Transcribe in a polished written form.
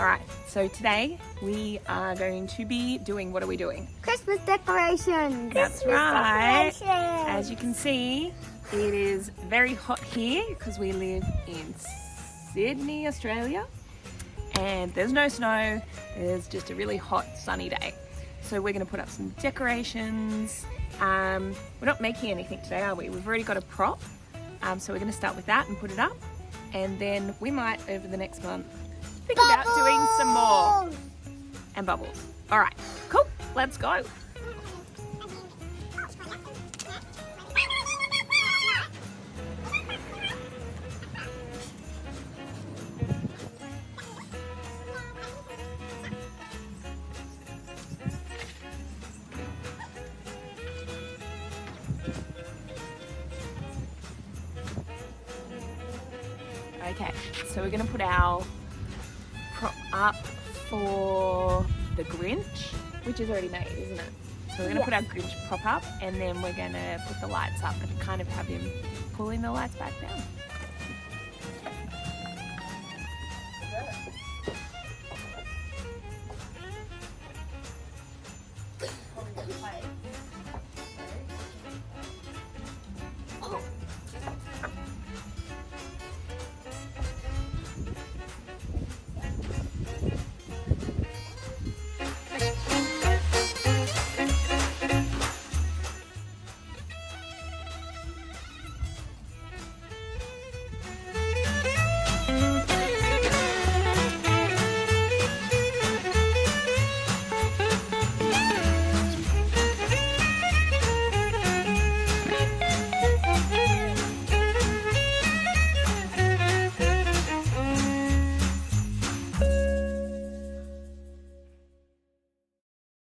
Alright, so today we are going to be doing, what are we doing? Christmas decorations. That's right. As you can see, it is very hot here because we live in Sydney, Australia. And there's no snow, it's just a really hot sunny day. So we're going to put up some decorations. We're not making anything today, are we? We've already got a prop. So we're going to start with that and put it up. And then we might, over the next month, think about doing some more. And bubbles. All right, cool, let's go. Okay, so we're going to put our prop up for the Grinch, which is already made, isn't it? So we're going to put our Grinch prop up and then we're going to put the lights up and kind of have him pulling the lights back down.